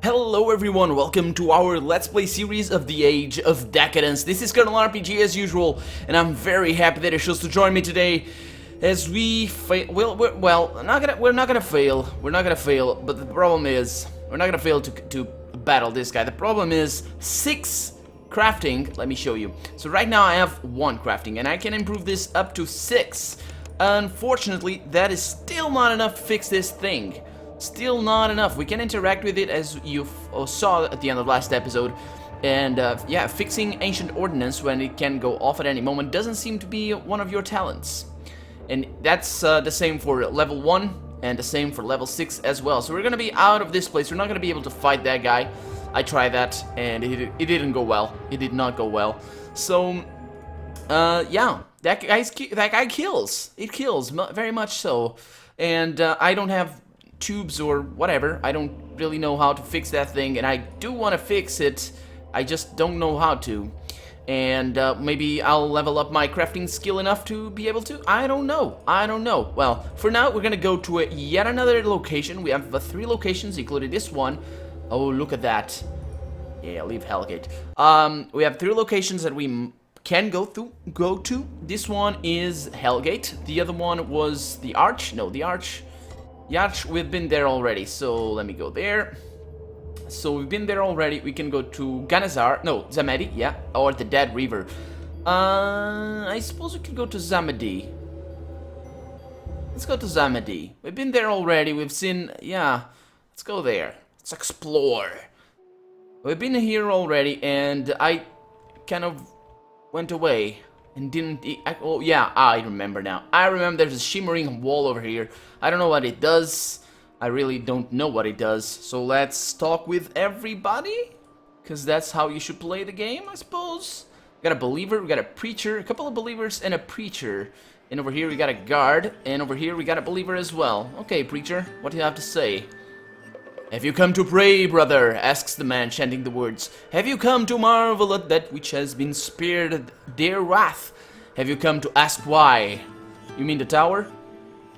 Hello everyone, welcome to our Let's Play series of the Age of Decadence. This is Colonel RPG as usual, and I'm very happy that you chose to join me today as we fail. Well, we're not gonna fail. We're not gonna fail, but the problem is we're not gonna fail to battle this guy. The problem is 6 crafting. Let me show you. So right now I have 1 crafting, and I can improve this up to 6. Unfortunately, that is still not enough to fix this thing. Still not enough. We can interact with it as you saw at the end of last episode, and yeah, fixing ancient ordnance when it can go off at any moment doesn't seem to be one of your talents. And that's the same for level 1 and the same for level 6 as well. So we're gonna be out of this place. We're not gonna be able to fight that guy. I tried that and it didn't go well. It did not go well. So yeah, that guy kills. It kills very much so. And I don't have tubes or whatever. I don't really know how to fix that thing, and I do want to fix it. I just don't know how to. And maybe I'll level up my crafting skill enough to be able to. I don't know. Well, for now we're gonna go to yet another location. We have 3 locations, including this one. Oh, look at that. Yeah, leave Hellgate. We have 3 locations that we can go to. This one is Hellgate. The other one was the Arch. No, the Arch. Yacht, we've been there already, so let me go there. So we've been there already. We can go to Ganazar, no, Zamedi, yeah, or the Dead River. I suppose we can go to Zamedi. Let's go to Zamedi. We've been there already. We've seen, yeah. Let's go there. Let's explore. We've been here already, and I kind of went away and didn't. Oh yeah, I remember now. I remember there's a shimmering wall over here. I don't know what it does. I really don't know what it does. So let's talk with everybody, because that's how you should play the game, I suppose. We got a believer, we got a preacher, a couple of believers and a preacher. And over here we got a guard, and over here we got a believer as well. Okay, preacher, what do you have to say? Have you come to pray, brother? Asks the man, chanting the words. Have you come to marvel at that which has been spared their wrath? Have you come to ask why? You mean the tower?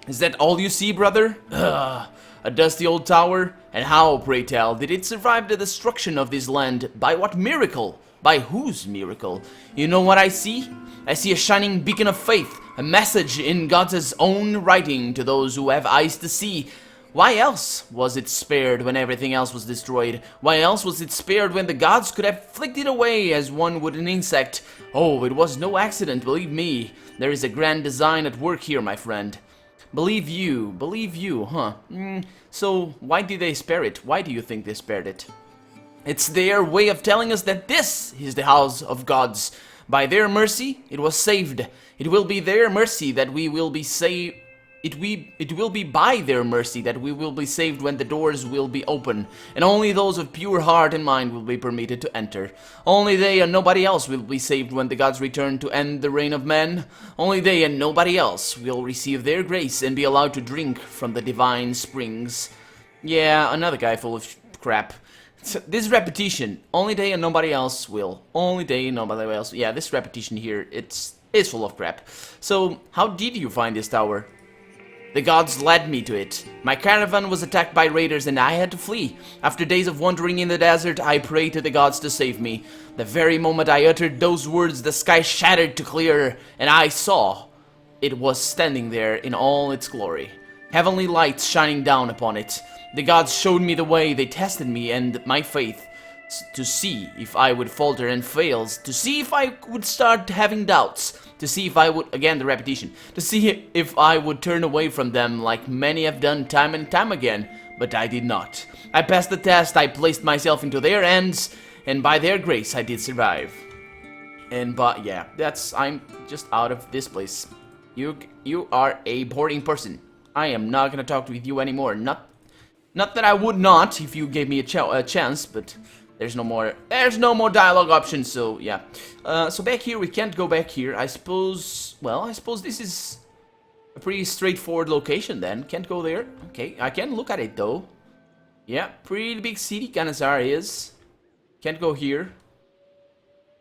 Is that all you see, brother? Ugh, a dusty old tower? And how, pray tell, did it survive the destruction of this land? By what miracle? By whose miracle? You know what I see? I see a shining beacon of faith, a message in God's own writing to those who have eyes to see. Why else was it spared when everything else was destroyed? Why else was it spared when the gods could have flicked it away as one would an insect? Oh, it was no accident, believe me. There is a grand design at work here, my friend. Believe you, huh? So, why did they spare it? Why do you think they spared it? It's their way of telling us that this is the house of gods. By their mercy, it was saved. It will be their mercy that we will be saved. It will be by their mercy that we will be saved when the doors will be open, and only those of pure heart and mind will be permitted to enter. Only they and nobody else will be saved when the gods return to end the reign of men. Only they and nobody else will receive their grace and be allowed to drink from the divine springs. Yeah, another guy full of crap. So this repetition, only they and nobody else will. Only they and nobody else. Yeah, this repetition here, it's full of crap. So, how did you find this tower? The gods led me to it. My caravan was attacked by raiders and I had to flee. After days of wandering in the desert, I prayed to the gods to save me. The very moment I uttered those words, the sky shattered to clear, and I saw it was standing there in all its glory. Heavenly lights shining down upon it. The gods showed me the way, they tested me and my faith, to see if I would falter and fail, to see if I would start having doubts, to see if I would, again the repetition, to see if I would turn away from them like many have done time and time again, but I did not. I passed the test, I placed myself into their hands, and by their grace I did survive. And but yeah, I'm just out of this place. You are a boring person. I am not gonna talk with you anymore. Not that I would not if you gave me a chance, but there's no more dialogue options, so yeah. So back here, we can't go back here. I suppose this is a pretty straightforward location then. Can't go there. Okay, I can look at it though. Yeah, pretty big city, Ganazar is. Can't go here.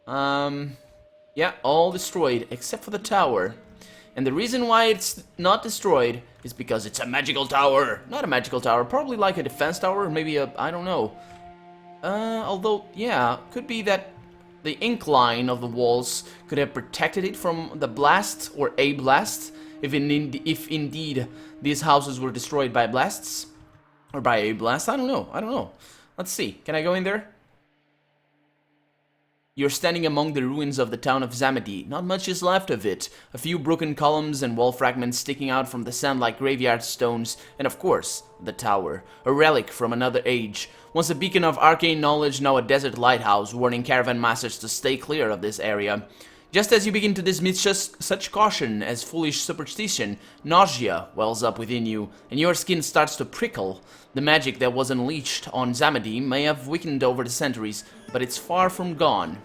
Yeah, all destroyed, except for the tower. And the reason why it's not destroyed is because it's a magical tower. Not a magical tower, probably like a defense tower, or maybe a, I don't know. Although, yeah, could be that the incline of the walls could have protected it from the blast or a blast, if indeed these houses were destroyed by blasts or by a blast. I don't know. I don't know. Let's see. Can I go in there? You're standing among the ruins of the town of Zamadi. Not much is left of it. A few broken columns and wall fragments sticking out from the sand like graveyard stones, and of course, the tower, a relic from another age. Once a beacon of arcane knowledge, now a desert lighthouse, warning caravan masters to stay clear of this area. Just as you begin to dismiss such caution as foolish superstition, nausea wells up within you, and your skin starts to prickle. The magic that was unleashed on Zamadi may have weakened over the centuries, but it's far from gone.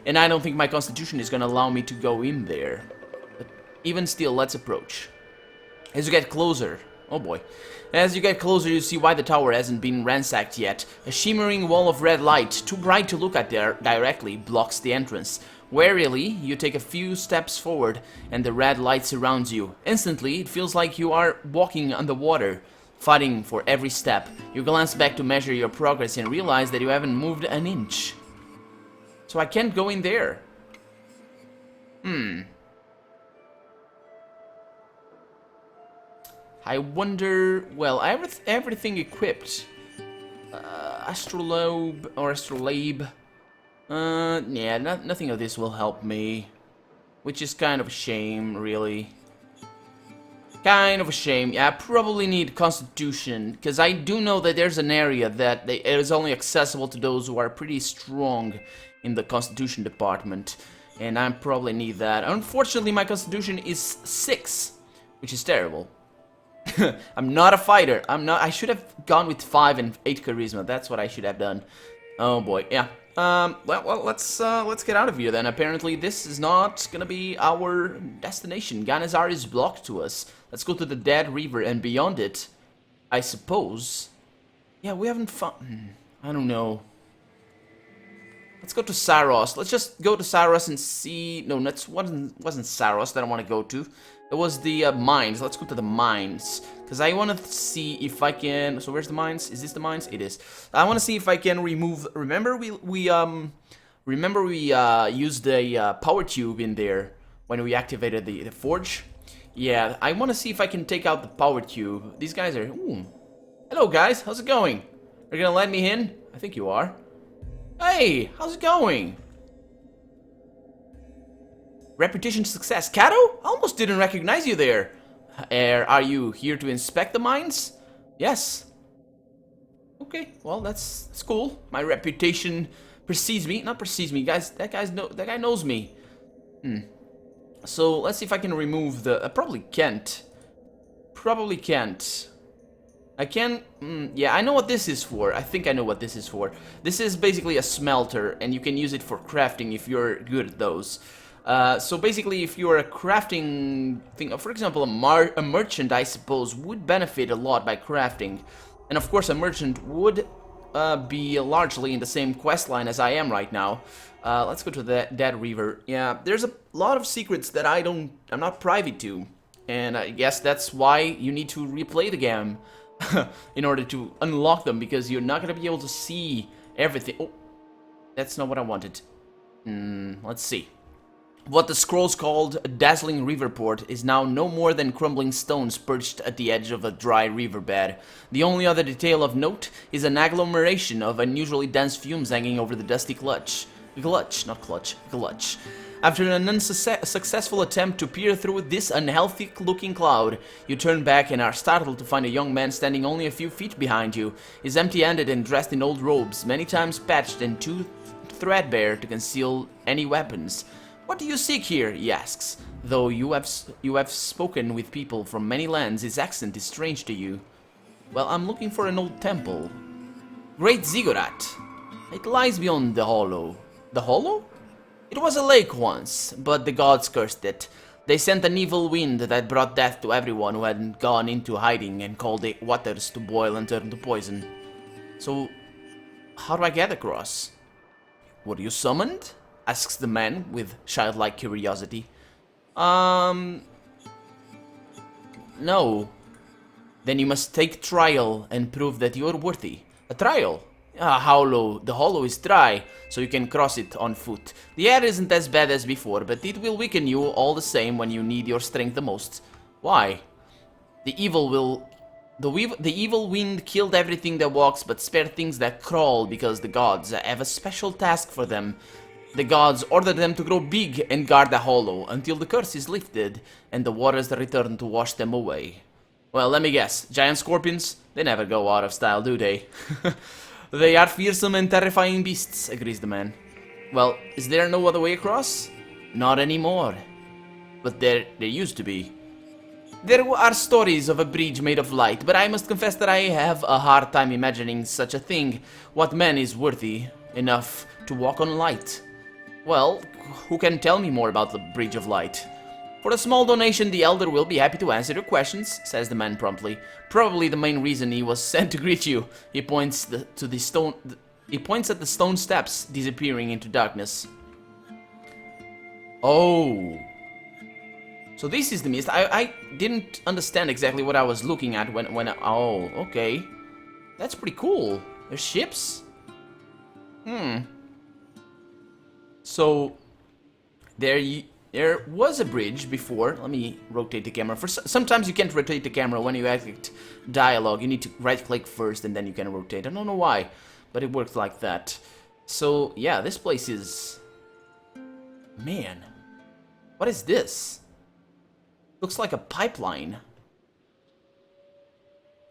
And I don't think my constitution is gonna allow me to go in there. But even still, let's approach. As you get closer... Oh boy. As you get closer, you see why the tower hasn't been ransacked yet. A shimmering wall of red light, too bright to look at there directly, blocks the entrance. Warily, you take a few steps forward, and the red light surrounds you. Instantly, it feels like you are walking underwater, fighting for every step. You glance back to measure your progress and realize that you haven't moved an inch. So I can't go in there. I wonder... Well, I have everything equipped. Astrolabe or astrolabe. Yeah, nothing of this will help me. Which is kind of a shame, really. Kind of a shame. Yeah, I probably need Constitution, because I do know that there's an area that is only accessible to those who are pretty strong in the Constitution department, and I probably need that. Unfortunately, my Constitution is 6, which is terrible. I'm not a fighter. I should have gone with 5 and 8 charisma. That's what I should have done. Oh boy, yeah. Well, let's get out of here then. Apparently, this is not gonna be our destination. Ganazar is blocked to us. Let's go to the Dead River and beyond it, I suppose. Yeah, we haven't found... I don't know. Let's go to Saros. Let's just go to Saros and see... No, that wasn't Saros that I want to go to. It was the mines. Let's go to the mines. Because I want to see if I can... So where's the mines? Is this the mines? It is. I want to see if I can remove... Remember we used the power tube in there when we activated the forge? Yeah, I want to see if I can take out the power tube. These guys are... Ooh. Hello guys, how's it going? Are you gonna let me in? I think you are. Hey, how's it going? Reputation success. Kato? I almost didn't recognize you there. Are you here to inspect the mines? Yes. Okay, well that's cool. My reputation precedes me. Not precedes me, guys. That guy knows me. So let's see if I can remove the... I probably can't. Probably can't. I can... yeah, I know what this is for. I think I know what this is for. This is basically a smelter, and you can use it for crafting if you're good at those. So basically, if you're a crafting thing... For example, a merchant, I suppose, would benefit a lot by crafting. And of course, a merchant would be largely in the same quest line as I am right now. Let's go to the Dead River. Yeah, there's a lot of secrets that I'm not privy to. And I guess that's why you need to replay the game. In order to unlock them, because you're not going to be able to see everything. Oh, that's not what I wanted. Let's see. What the scrolls called a dazzling riverport is now no more than crumbling stones perched at the edge of a dry riverbed. The only other detail of note is an agglomeration of unusually dense fumes hanging over the dusty glutch. Glutch. After an unsuccessful attempt to peer through this unhealthy-looking cloud, you turn back and are startled to find a young man standing only a few feet behind you. He's empty-handed and dressed in old robes, many times patched and too threadbare to conceal any weapons. "What do you seek here?" he asks. Though you have spoken with people from many lands, his accent is strange to you. "Well, I'm looking for an old temple." "Great Ziggurat. It lies beyond the hollow." "The hollow?" "It was a lake once, but the gods cursed it. They sent an evil wind that brought death to everyone who hadn't gone into hiding and called the waters to boil and turn to poison." "So, how do I get across?" "Were you summoned?" asks the man with childlike curiosity. No. "Then you must take trial and prove that you're worthy." "A trial? The hollow is dry, so you can cross it on foot. The air isn't as bad as before, but it will weaken you all the same when you need your strength the most. Why? The evil wind killed everything that walks, but spared things that crawl because the gods have a special task for them. The gods ordered them to grow big and guard the hollow until the curse is lifted and the waters return to wash them away. Well, let me guess. Giant scorpions? They never go out of style, do they? They are fearsome and terrifying beasts, agrees the man. Well, is there no other way across? Not anymore. But there used to be. There are stories of a bridge made of light, but I must confess that I have a hard time imagining such a thing. What man is worthy enough to walk on light? Well, who can tell me more about the Bridge of Light? For a small donation, the Elder will be happy to answer your questions, says the man promptly. Probably the main reason he was sent to greet you. He points at the stone steps disappearing into darkness. Oh. So this is the mist. I didn't understand exactly what I was looking at oh, okay. That's pretty cool. There's ships? So, there was a bridge before. Let me rotate the camera. Sometimes you can't rotate the camera when you act dialogue. You need to right-click first and then you can rotate. I don't know why, but it works like that. So, yeah, this place is... Man, what is this? Looks like a pipeline.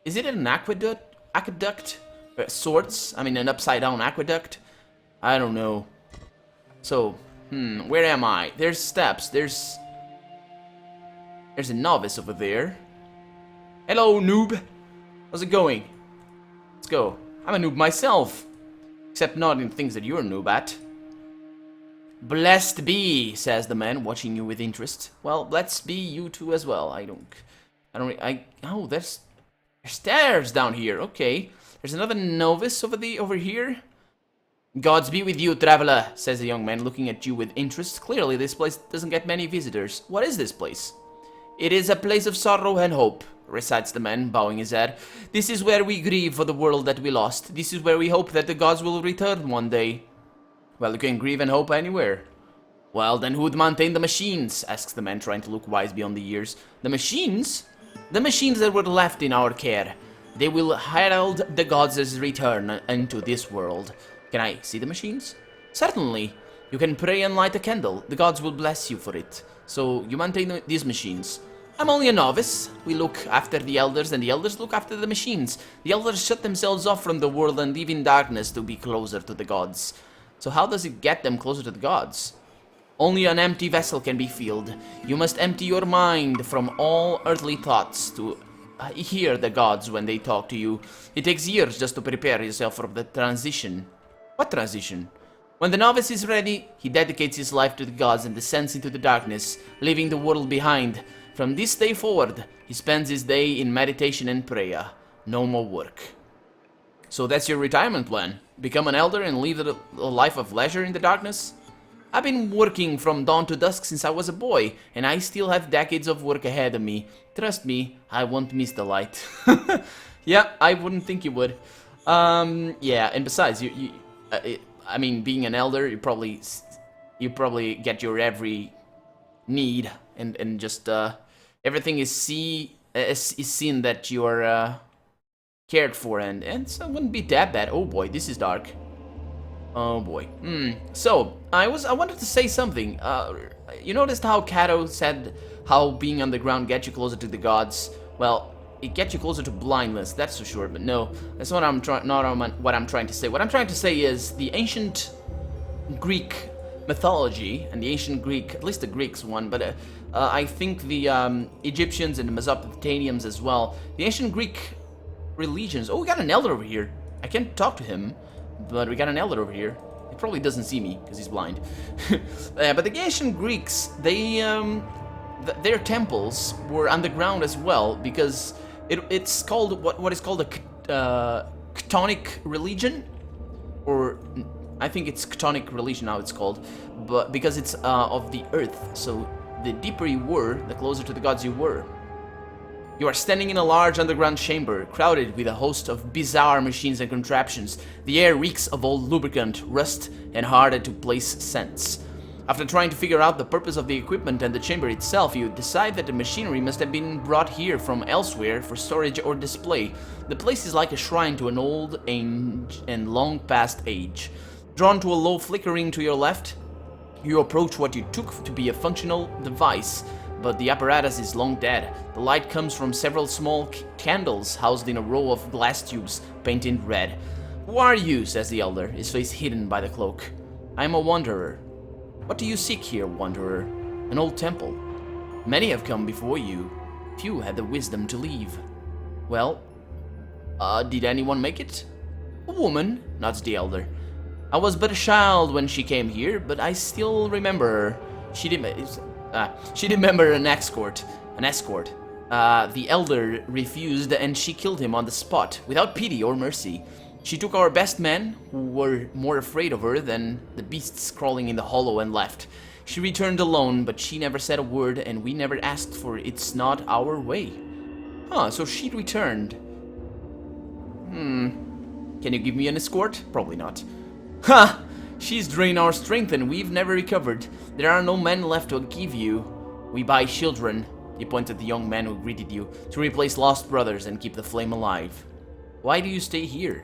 Is it an aqueduct? Sorts? I mean, an upside-down aqueduct? I don't know. So, where am I? There's steps. There's a novice over there. Hello, noob. How's it going? Let's go. I'm a noob myself. Except not in things that you're a noob at. Blessed be, says the man, watching you with interest. Well, blessed be you too as well. Oh, there's stairs down here. Okay. There's another novice over here. Gods be with you, traveler, says the young man, looking at you with interest. Clearly, this place doesn't get many visitors. What is this place? It is a place of sorrow and hope, recites the man, bowing his head. This is where we grieve for the world that we lost. This is where we hope that the gods will return one day. Well, you can grieve and hope anywhere. Well, then who'd maintain the machines? Asks the man, trying to look wise beyond the years. The machines? The machines that were left in our care. They will herald the gods' return into this world. Can I see the machines? Certainly. You can pray and light a candle. The gods will bless you for it. So, you maintain these machines. I'm only a novice. We look after the elders, and the elders look after the machines. The elders shut themselves off from the world and live in darkness to be closer to the gods. So how does it get them closer to the gods? Only an empty vessel can be filled. You must empty your mind from all earthly thoughts to hear the gods when they talk to you. It takes years just to prepare yourself for the transition. What transition? When the novice is ready, he dedicates his life to the gods and descends into the darkness, leaving the world behind. From this day forward, he spends his day in meditation and prayer. No more work. So that's your retirement plan? Become an elder and live a life of leisure in the darkness? I've been working from dawn to dusk since I was a boy, and I still have decades of work ahead of me. Trust me, I won't miss the light. Yeah, I wouldn't think you would. Yeah, and besides, I mean, being an elder, you probably get your every need, and just everything is seen that you're cared for, and so it wouldn't be that bad. Oh boy, this is dark. Oh boy. So I wanted to say something. You noticed how Kato said how being underground gets you closer to the gods? Well, it gets you closer to blindness, that's for sure. But no, that's not what I'm trying to say. What I'm trying to say is the ancient Greek mythology and the ancient Greek, at least the Greeks one, but I think the Egyptians and the Mesopotamians as well. The ancient Greek religions. Oh, we got an elder over here. I can't talk to him, but we got an elder over here. He probably doesn't see me because he's blind. But the ancient Greeks, their temples were underground as well, because it's called what is called a chthonic religion, or I think it's chthonic religion now it's called, but because it's of the earth. So the deeper you were, the closer to the gods you were. You are standing in a large underground chamber, crowded with a host of bizarre machines and contraptions. The air reeks of old lubricant, rust, and hard-to-place scents. After trying to figure out the purpose of the equipment and the chamber itself, you decide that the machinery must have been brought here from elsewhere for storage or display. The place is like a shrine to an old and long-past age. Drawn to a low flickering to your left, you approach what you took to be a functional device, but the apparatus is long dead. The light comes from several small candles housed in a row of glass tubes painted red. "Who are you?" says the elder, his face hidden by the cloak. "I am a wanderer." "What do you seek here, wanderer?" "An old temple. Many have come before you. Few had the wisdom to leave." "Well, did anyone make it?" "A woman," nods the elder. "I was but a child when she came here, but I still remember her. She remembered an escort. The elder refused, and she killed him on the spot, without pity or mercy. She took our best men, who were more afraid of her than the beasts crawling in the hollow, and left. She returned alone, but she never said a word, and we never asked for it. It's not our way." "Huh, so she returned. Can you give me an escort?" "Probably not." "Ha! She's drained our strength and we've never recovered. There are no men left to give you. We buy children," he pointed at the young man who greeted you, "to replace lost brothers and keep the flame alive." "Why do you stay here?"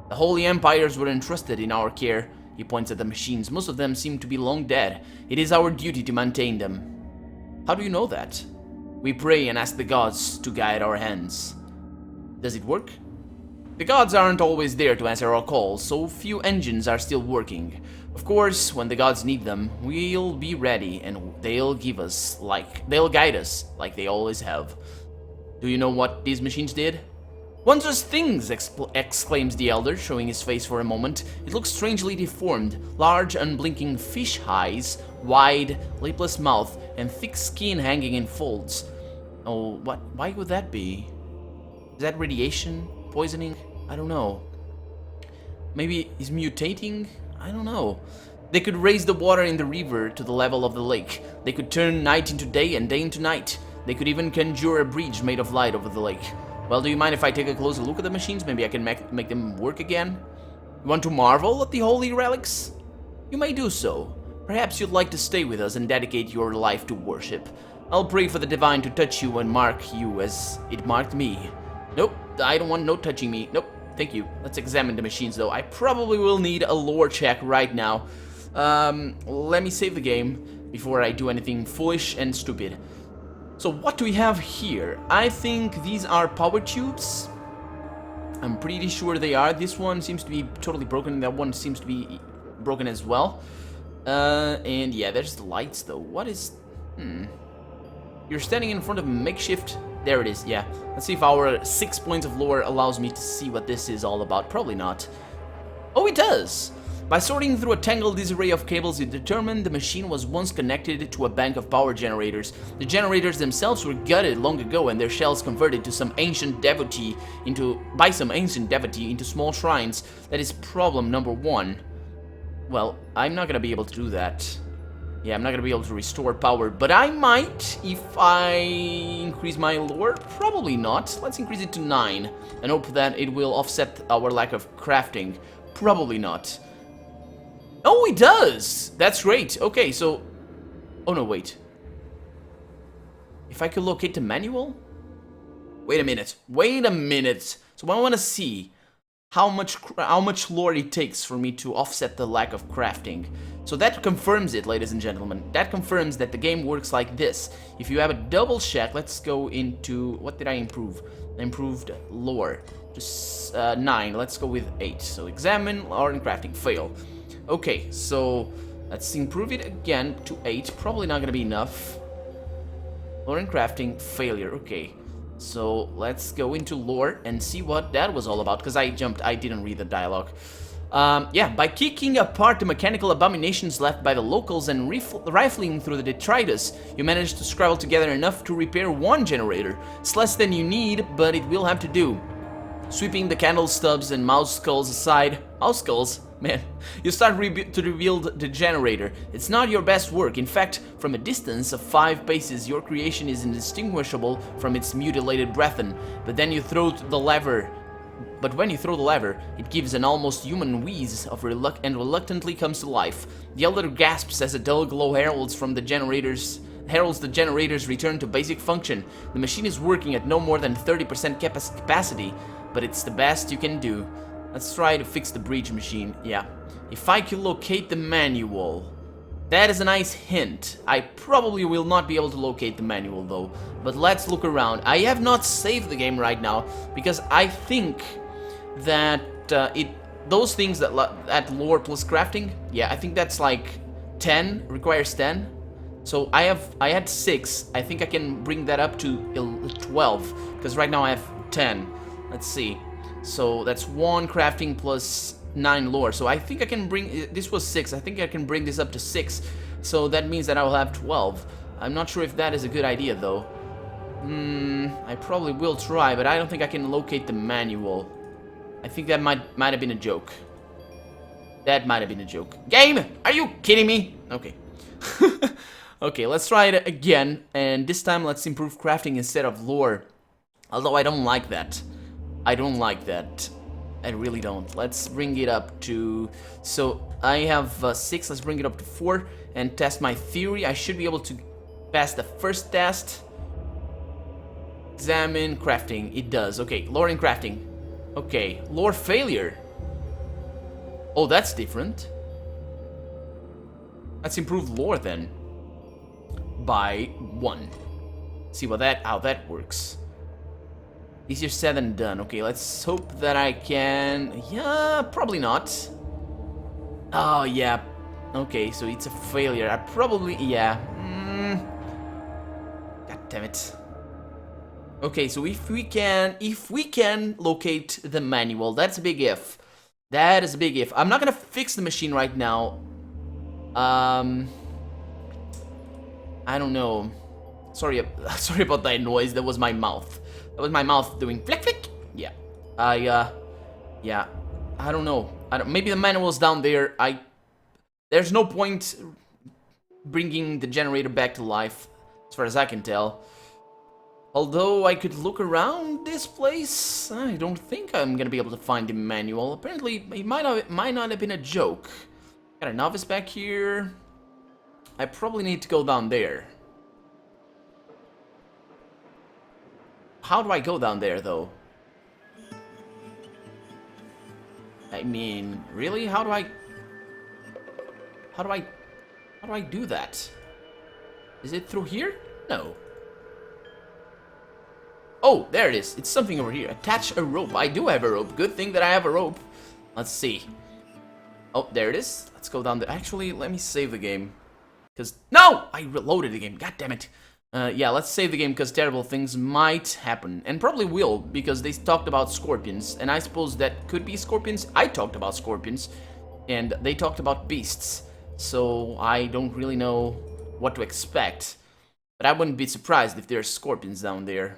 "The holy empires were entrusted in our care," he points at the machines. "Most of them seem to be long dead. It is our duty to maintain them." "How do you know that?" "We pray and ask the gods to guide our hands." "Does it work?" "The gods aren't always there to answer our calls, so few engines are still working. Of course, when the gods need them, we'll be ready, and they'll guide us like they always have." "Do you know what these machines did?" "Wondrous things!" exclaims the elder, showing his face for a moment. It looks strangely deformed. Large, unblinking fish eyes, wide, lipless mouth, and thick skin hanging in folds. Oh, why would that be? Is that radiation? Poisoning? I don't know. Maybe he's mutating? I don't know. They could raise the water in the river to the level of the lake. They could turn night into day and day into night. They could even conjure a bridge made of light over the lake. Well, do you mind if I take a closer look at the machines? Maybe I can make them work again? You want to marvel at the holy relics? You may do so. Perhaps you'd like to stay with us and dedicate your life to worship. I'll pray for the divine to touch you and mark you as it marked me. Nope, I don't want no touching me. Nope, thank you. Let's examine the machines, though. I probably will need a lore check right now. Let me save the game before I do anything foolish and stupid. So what do we have here? I think these are power tubes. I'm pretty sure they are. This one seems to be totally broken. That one seems to be broken as well. And yeah, there's the lights, though. What is... You're standing in front of a makeshift... There it is, yeah. Let's see if our 6 points of lore allows me to see what this is all about. Probably not. Oh, it does! By sorting through a tangled disarray of cables, you determined the machine was once connected to a bank of power generators. The generators themselves were gutted long ago and their shells converted to some ancient devotee into small shrines. That is problem number 1. Well, I'm not gonna be able to do that. Yeah, I'm not gonna be able to restore power, but I might if I increase my lore. Probably not. Let's increase it to 9 and hope that it will offset our lack of crafting. Probably not. Oh, it does! That's great. Okay, so... Oh, no, wait. If I could locate the manual? Wait a minute. Wait a minute. So I want to see how much lore it takes for me to offset the lack of crafting. So that confirms it, ladies and gentlemen. That confirms that the game works like this. If you have a double check, let's go into... What did I improve? I improved lore. Just 9. Let's go with 8. So examine, lore, and crafting. Fail. Okay, so let's improve it again to 8. Probably not gonna be enough. Lore and crafting. Failure. Okay. So let's go into lore and see what that was all about. Because I didn't read the dialogue. Yeah, by kicking apart the mechanical abominations left by the locals and rifling through the detritus, you managed to scrabble together enough to repair 1 generator. It's less than you need, but it will have to do. Sweeping the candle stubs and mouse skulls aside. Mouse skulls? Man, you start to rebuild the generator. It's not your best work. In fact, from a distance of 5 paces, your creation is indistinguishable from its mutilated brethren. But then you throw the lever. But when you throw the lever, it gives an almost human wheeze of and reluctantly comes to life. The elder gasps as a dull glow heralds the generator's return to basic function. The machine is working at no more than 30% capacity, but it's the best you can do. Let's try to fix the breach machine. Yeah. If I can locate the manual. That is a nice hint. I probably will not be able to locate the manual though. But let's look around. I have not saved the game right now because I think that those things that at lore plus crafting, yeah, I think that's like 10, requires 10. So I had 6. I think I can bring that up to 12 because right now I have 10. Let's see. So that's 1 crafting plus 9 lore. So I think I can bring, this was 6. I think I can bring this up to 6. So that means that I will have 12. I'm not sure if that is a good idea though. I probably will try, but I don't think I can locate the manual. I think that might have been a joke. That might have been a joke. Game, are you kidding me? Okay. Okay, let's try it again, and this time let's improve crafting instead of lore. Although I don't like that. I don't like that. I really don't. Let's bring it up to... So, I have 6, let's bring it up to 4, and test my theory. I should be able to pass the first test. Examine crafting. It does. Okay, lore and crafting. Okay, lore failure. Oh, that's different. Let's improve lore then. By 1. See how that works. Easier said than done. Okay, let's hope that I can... Yeah, probably not. Oh, yeah. Okay, so it's a failure. I probably... Yeah. God damn it. Okay, so if we can locate the manual, that's a big if. That is a big if. I'm not gonna fix the machine right now. I don't know. Sorry about that noise. That was my mouth. That was my mouth doing flick flick. Yeah. Yeah. I don't know. Maybe the manual's down there. There's no point bringing the generator back to life, as far as I can tell. Although I could look around this place, I don't think I'm gonna be able to find the manual. Apparently, it might not have been a joke. Got a novice back here. I probably need to go down there. How do I go down there, though? I mean, really? How do I do that? Is it through here? No. Oh, there it is. It's something over here. Attach a rope. I do have a rope. Good thing that I have a rope. Let's see. Oh, there it is. Let's go down there. Actually, let me save the game. Because... No! I reloaded the game. God damn it. Yeah, let's save the game because terrible things might happen. And probably will, because they talked about scorpions. And I suppose that could be scorpions. I talked about scorpions. And they talked about beasts. So I don't really know what to expect. But I wouldn't be surprised if there's scorpions down there.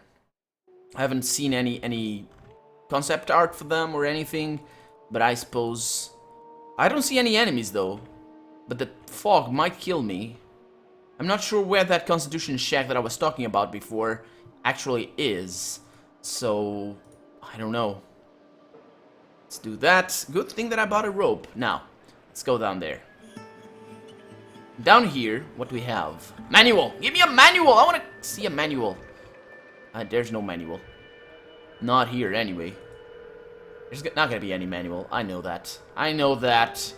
I haven't seen any concept art for them or anything, but I suppose... I don't see any enemies though, but the fog might kill me. I'm not sure where that constitution shack that I was talking about before actually is, so I don't know. Let's do that. Good thing that I bought a rope. Now, let's go down there. Down here, what do we have? Manual! Give me a manual! I want to see a manual. There's no manual. Not here, anyway. There's not gonna be any manual. I know that. I know that.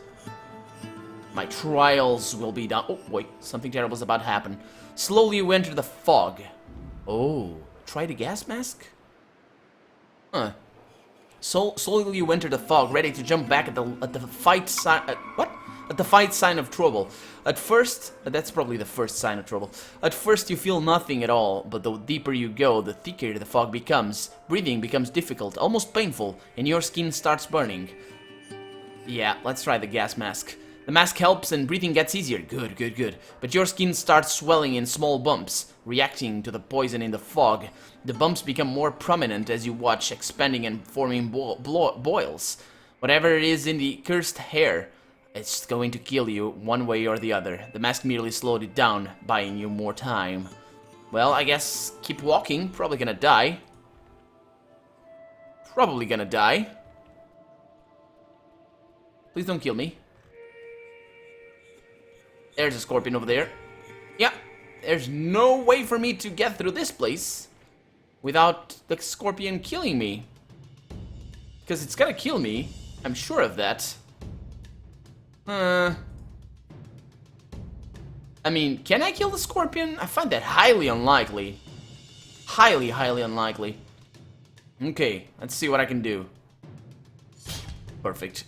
My trials will be done. Oh, wait. Something terrible is about to happen. Slowly you enter the fog. Oh. Try the gas mask? Huh. So, slowly you enter the fog, ready to jump back at the fight sign... what? At the fight sign of trouble. At first, that's probably the first sign of trouble. At first you feel nothing at all, but the deeper you go, the thicker the fog becomes. Breathing becomes difficult, almost painful, and your skin starts burning. Yeah, let's try the gas mask. The mask helps and breathing gets easier. Good, good, good. But your skin starts swelling in small bumps, reacting to the poison in the fog. The bumps become more prominent as you watch, expanding and forming boils. Whatever it is in the cursed hair, it's going to kill you one way or the other. The mask merely slowed it down, buying you more time. Well, I guess keep walking. Probably gonna die. Probably gonna die. Please don't kill me. There's a scorpion over there. Yeah, there's no way for me to get through this place without the scorpion killing me. Because it's gonna kill me. I'm sure of that. I mean, can I kill the scorpion? I find that highly unlikely. Highly, highly unlikely. Okay, let's see what I can do. Perfect.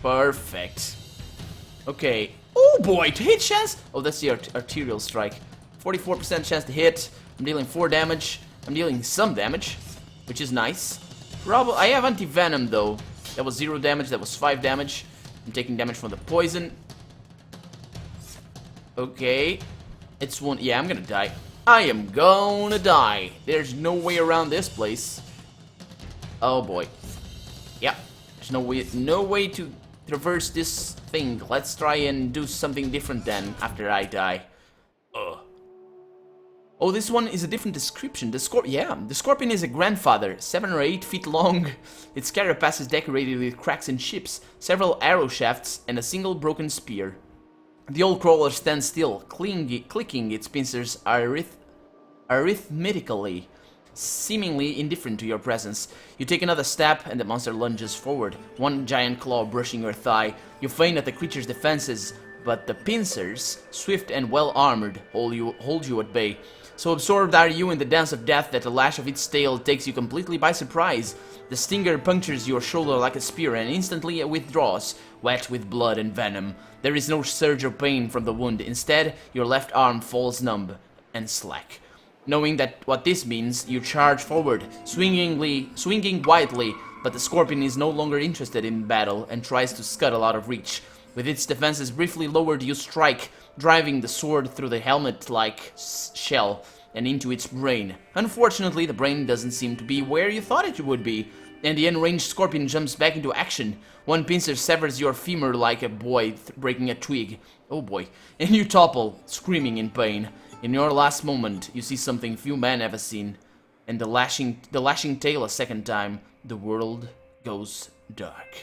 Perfect. Okay. Oh boy, to hit chance? Oh, that's the arterial strike. 44% chance to hit. I'm dealing 4 damage. I'm dealing some damage, which is nice. I have anti-venom though. That was 0 damage, that was 5 damage. I'm taking damage from the poison. Okay. It's one. Yeah, I'm gonna die. I am gonna die. There's no way around this place. Oh boy. Yeah. There's no way to traverse this thing. Let's try and do something different then after I die. Ugh. Oh, this one is a different description. The scorpion is a grandfather, 7 or 8 feet long. Its carapace is decorated with cracks and chips, several arrow shafts, and a single broken spear. The old crawler stands still, clicking its pincers arithmetically, seemingly indifferent to your presence. You take another step, and the monster lunges forward, one giant claw brushing your thigh. You feint at the creature's defenses, but the pincers, swift and well-armored, hold you at bay. So absorbed are you in the dance of death that the lash of its tail takes you completely by surprise. The stinger punctures your shoulder like a spear and instantly withdraws, wet with blood and venom. There is no surge of pain from the wound. Instead, your left arm falls numb and slack. Knowing what this means, you charge forward, swinging wildly, but the scorpion is no longer interested in battle and tries to scuttle out of reach. With its defenses briefly lowered, you strike, driving the sword through the helmet-like shell and into its brain. Unfortunately, the brain doesn't seem to be where you thought it would be, and the enraged scorpion jumps back into action. One pincer severs your femur like a boy breaking a twig. Oh boy. And you topple, screaming in pain. In your last moment, you see something few men ever seen, and the lashing tail a second time. The world goes dark.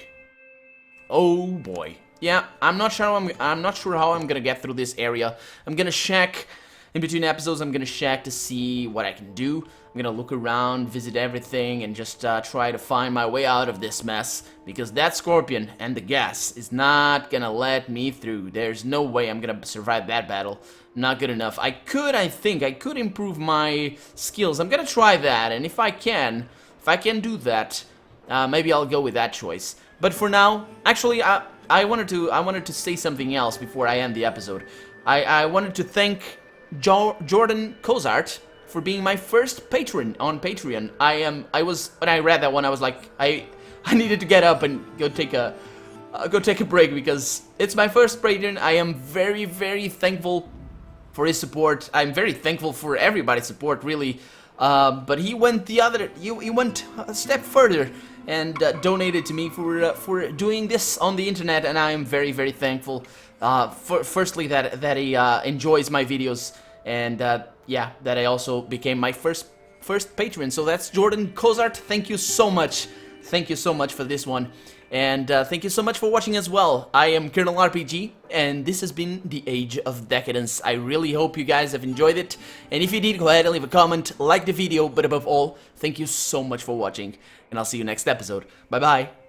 Oh boy. Yeah, I'm not sure how I'm gonna get through this area. I'm gonna check in between episodes. I'm gonna check to see what I can do. I'm gonna look around, visit everything, and just try to find my way out of this mess. Because that scorpion and the gas is not gonna let me through. There's no way I'm gonna survive that battle. Not good enough. I think I could improve my skills. I'm gonna try that, and if I can do that, maybe I'll go with that choice. But for now, actually, I wanted to say something else before I end the episode. I wanted to thank Jordan Cozart for being my first patron on Patreon. When I read that one, I was like, I needed to get up and go take a break because it's my first patron. I am very, very thankful for his support. I'm very thankful for everybody's support, really. But he went he went a step further and donated to me for doing this on the internet, and I am very, very thankful. Firstly, that he enjoys my videos, and yeah, that I also became my first patron. So that's Jordan Cozart. Thank you so much. Thank you so much for this one. And thank you so much for watching as well. I am Colonel RPG, and this has been the Age of Decadence. I really hope you guys have enjoyed it. And if you did, go ahead and leave a comment, like the video, but above all, thank you so much for watching. And I'll see you next episode. Bye-bye.